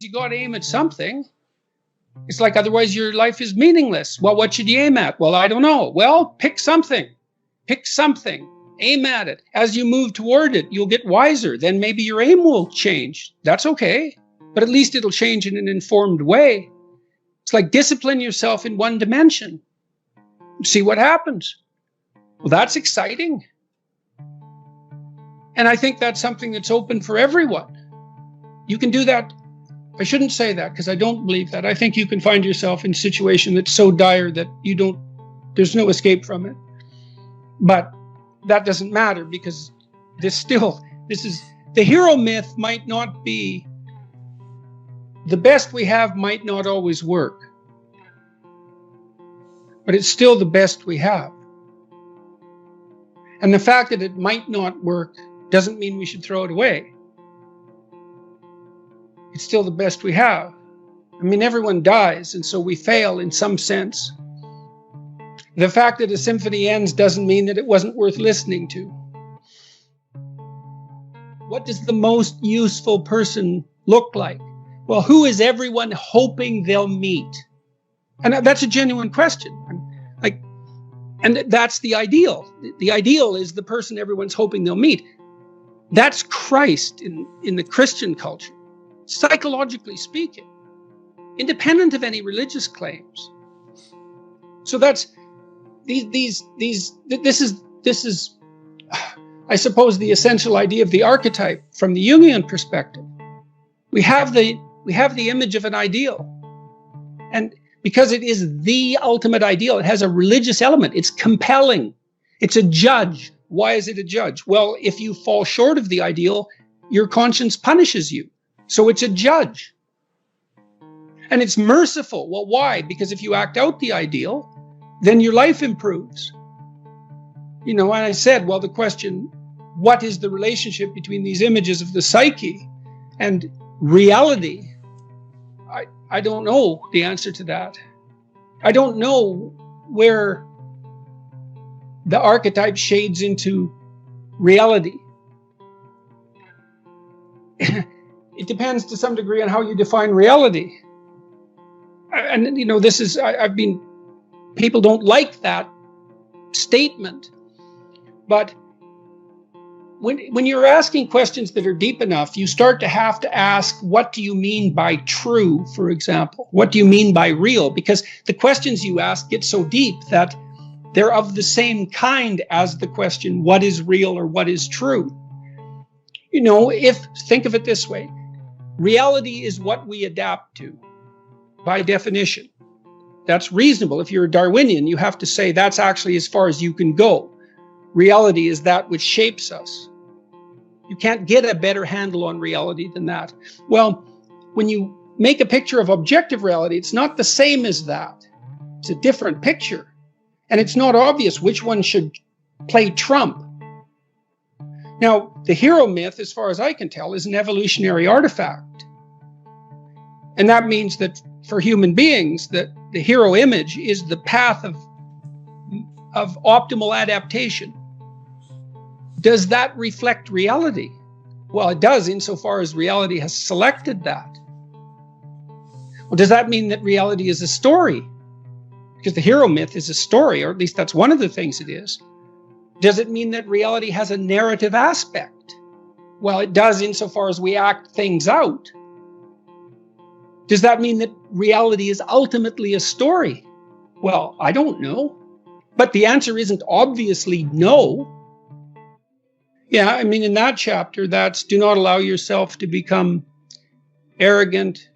You got to aim at something. It's like, otherwise your life is meaningless. Well, what should you aim at? Well, I don't know. Well, pick something. Pick something. Aim at it. As you move toward it, you'll get wiser. Then maybe your aim will change. That's okay. But at least it'll change in an informed way. It's like discipline yourself in one dimension. See what happens. Well, that's exciting. And I think that's something that's open for everyone. You can do that. I shouldn't say that because I don't believe that. I think you can find yourself in a situation that's so dire that there's no escape from it. But that doesn't matter because the hero myth might not be, the best we have might not always work. But it's still the best we have. And the fact that it might not work doesn't mean we should throw it away. It's still the best we have. I mean, everyone dies, and so we fail in some sense. The fact that a symphony ends doesn't mean that it wasn't worth listening to. What does the most useful person look like? Well, who is everyone hoping they'll meet? And that's a genuine question. And that's the ideal. The ideal is the person everyone's hoping they'll meet. That's Christ in the Christian culture, psychologically speaking, independent of any religious claims. So that's this is, I suppose, the essential idea of the archetype from the Jungian perspective. We have the image of an ideal, and because it is the ultimate ideal, it has a religious element. It's compelling. It's a judge. Why is it a judge? Well, if you fall short of the ideal, your conscience punishes you. So it's a judge. And it's merciful. Well, why? Because if you act out the ideal, then your life improves. And I said, well, the question, what is the relationship between these images of the psyche and reality? I don't know the answer to that. I don't know where the archetype shades into reality. It depends to some degree on how you define reality. And, people don't like that statement. But when you're asking questions that are deep enough, you start to have to ask, what do you mean by true, for example? What do you mean by real? Because the questions you ask get so deep that they're of the same kind as the question, what is real or what is true? Think of it this way, reality is what we adapt to by definition. That's reasonable. If you're a Darwinian, you have to say that's actually as far as you can go. Reality is that which shapes us. You can't get a better handle on reality than that. Well, when you make a picture of objective reality, it's not the same as that. It's a different picture. And it's not obvious which one should play trump. Now, the hero myth, as far as I can tell, is an evolutionary artifact. And that means that for human beings, that the hero image is the path of optimal adaptation. Does that reflect reality? Well, it does insofar as reality has selected that. Well, does that mean that reality is a story? Because the hero myth is a story, or at least that's one of the things it is. Does it mean that reality has a narrative aspect? Well, it does insofar as we act things out. Does that mean that reality is ultimately a story? Well, I don't know. But the answer isn't obviously no. Yeah, in that chapter, that's do not allow yourself to become arrogant,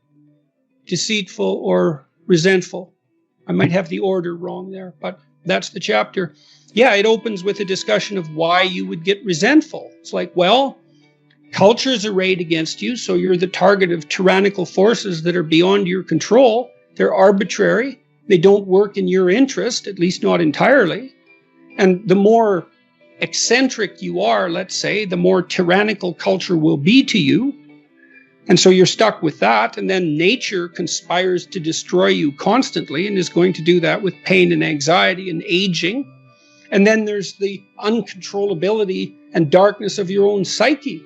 deceitful, or resentful. I might have the order wrong there, but that's the chapter. Yeah, it opens with a discussion of why you would get resentful. It's like, well, culture's arrayed against you, so you're the target of tyrannical forces that are beyond your control. They're arbitrary. They don't work in your interest, at least not entirely. And the more eccentric you are, let's say, the more tyrannical culture will be to you. And so you're stuck with that. And then nature conspires to destroy you constantly and is going to do that with pain and anxiety and aging. And then there's the uncontrollability and darkness of your own psyche.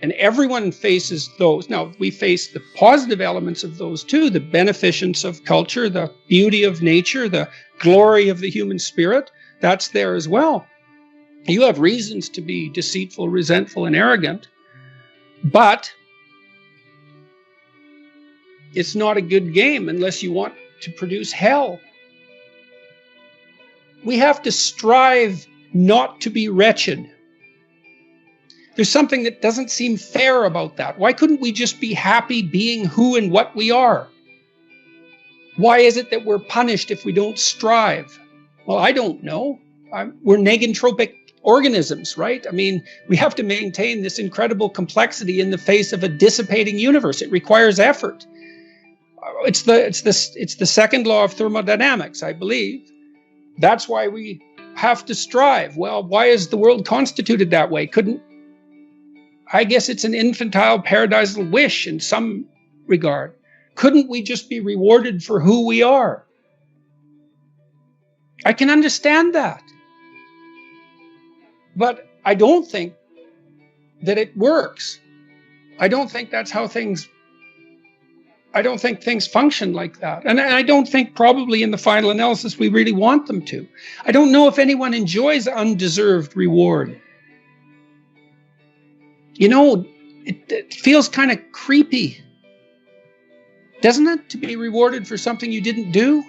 And everyone faces those. Now, we face the positive elements of those too, the beneficence of culture, the beauty of nature, the glory of the human spirit. That's there as well. You have reasons to be deceitful, resentful, and arrogant, but it's not a good game unless you want to produce hell. We have to strive not to be wretched. There's something that doesn't seem fair about that. Why couldn't we just be happy being who and what we are? Why is it that we're punished if we don't strive? Well, I don't know. We're negentropic organisms, right? I mean, we have to maintain this incredible complexity in the face of a dissipating universe. It requires effort. It's the second law of thermodynamics, I believe. That's why we have to strive. Well, why is the world constituted that way? I guess it's an infantile paradisal wish in some regard. Couldn't we just be rewarded for who we are? I can understand that. But I don't think that it works. I don't think that's how things function like that. And I don't think probably in the final analysis we really want them to. I don't know if anyone enjoys undeserved reward. You know, it feels kind of creepy, doesn't it, to be rewarded for something you didn't do?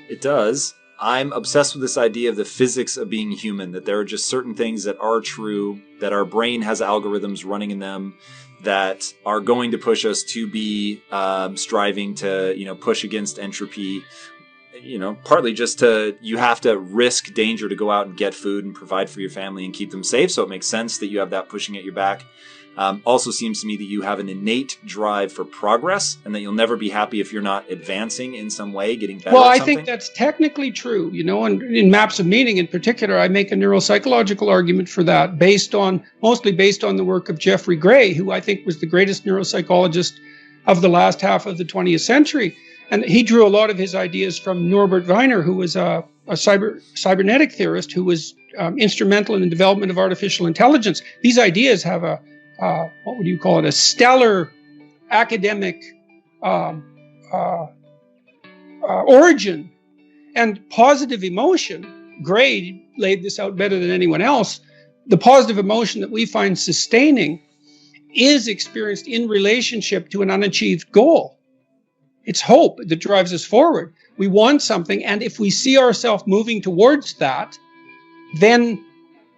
It does. I'm obsessed with this idea of the physics of being human, that there are just certain things that are true, that our brain has algorithms running in them that are going to push us to be striving to, push against entropy, partly just you have to risk danger to go out and get food and provide for your family and keep them safe. So it makes sense that you have that pushing at your back. Also seems to me that you have an innate drive for progress and that you'll never be happy if you're not advancing in some way, getting better Well, at I something. think that's technically true, and in Maps of Meaning in particular, I make a neuropsychological argument for that, mostly based on the work of Jeffrey Gray, who I think was the greatest neuropsychologist of the last half of the 20th century. And he drew a lot of his ideas from Norbert Wiener, who was a cybernetic theorist who was instrumental in the development of artificial intelligence. These ideas have what would you call it, a stellar academic origin. And positive emotion, Gray laid this out better than anyone else, the positive emotion that we find sustaining is experienced in relationship to an unachieved goal. It's hope that drives us forward. We want something, and if we see ourselves moving towards that, then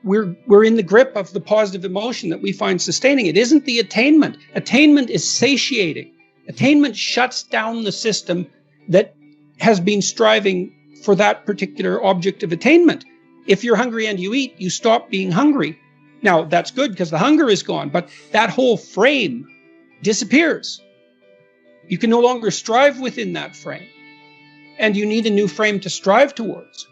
we're in the grip of the positive emotion that we find sustaining. It isn't the attainment. Attainment is satiating. Attainment shuts down the system that has been striving for that particular object of attainment. If you're hungry and you eat, you stop being hungry. Now, that's good because the hunger is gone, but that whole frame disappears. You can no longer strive within that frame, and you need a new frame to strive towards.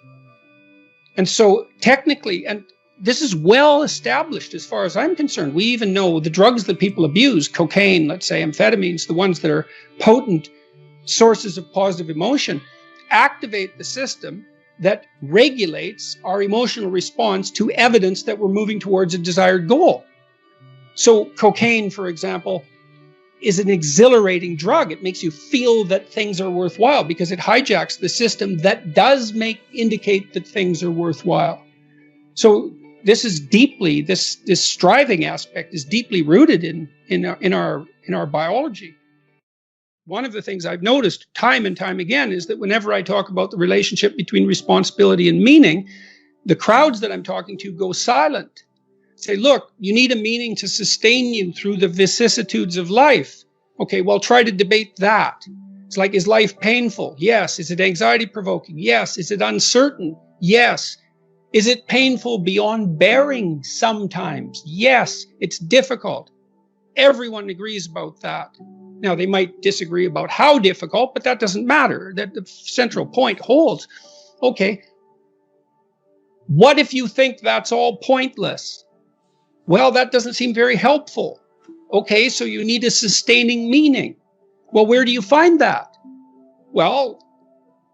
And so technically, and this is well established as far as I'm concerned, we even know the drugs that people abuse, cocaine, let's say amphetamines, the ones that are potent sources of positive emotion, activate the system that regulates our emotional response to evidence that we're moving towards a desired goal. So cocaine, for example, is an exhilarating drug. It makes you feel that things are worthwhile because it hijacks the system that does indicate that things are worthwhile. So this is deeply, this striving aspect is deeply rooted in our biology. One of the things I've noticed time and time again is that whenever I talk about the relationship between responsibility and meaning, the crowds that I'm talking to go silent. Say, look, you need a meaning to sustain you through the vicissitudes of life. Okay, well, try to debate that. It's like, is life painful? Yes. Is it anxiety provoking? Yes. Is it uncertain? Yes. Is it painful beyond bearing sometimes? Yes. It's difficult. Everyone agrees about that. Now, they might disagree about how difficult, but that doesn't matter. That the central point holds. Okay, what if you think that's all pointless? Well, that doesn't seem very helpful. Okay, so you need a sustaining meaning. Well, where do you find that? Well,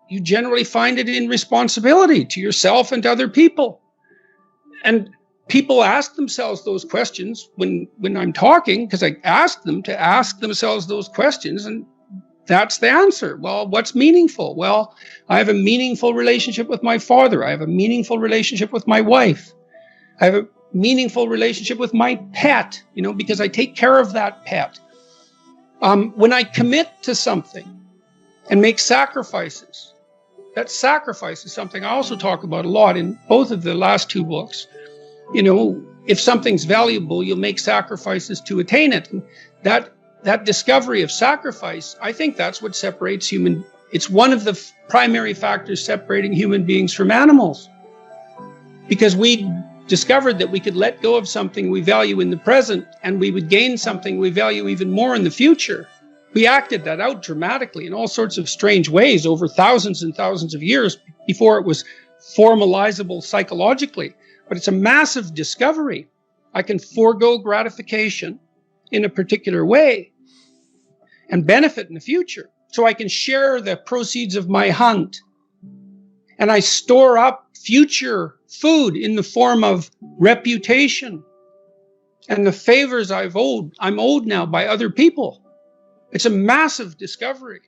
you generally find it in responsibility to yourself and to other people. And people ask themselves those questions when I'm talking, because I ask them to ask themselves those questions, and that's the answer. Well, what's meaningful? Well, I have a meaningful relationship with my father. I have a meaningful relationship with my wife. I have a meaningful relationship with my pet, because I take care of that pet. When I commit to something and make sacrifices, that sacrifice is something I also talk about a lot in both of the last two books. If something's valuable, you'll make sacrifices to attain it. And that discovery of sacrifice, I think that's what separates it's one of the primary factors separating human beings from animals. Because we discovered that we could let go of something we value in the present, and we would gain something we value even more in the future. We acted that out dramatically in all sorts of strange ways over thousands and thousands of years before it was formalizable psychologically. But it's a massive discovery. I can forego gratification in a particular way and benefit in the future. So I can share the proceeds of my hunt, and I store up future food in the form of reputation and the favors I'm owed now by other people. It's a massive discovery.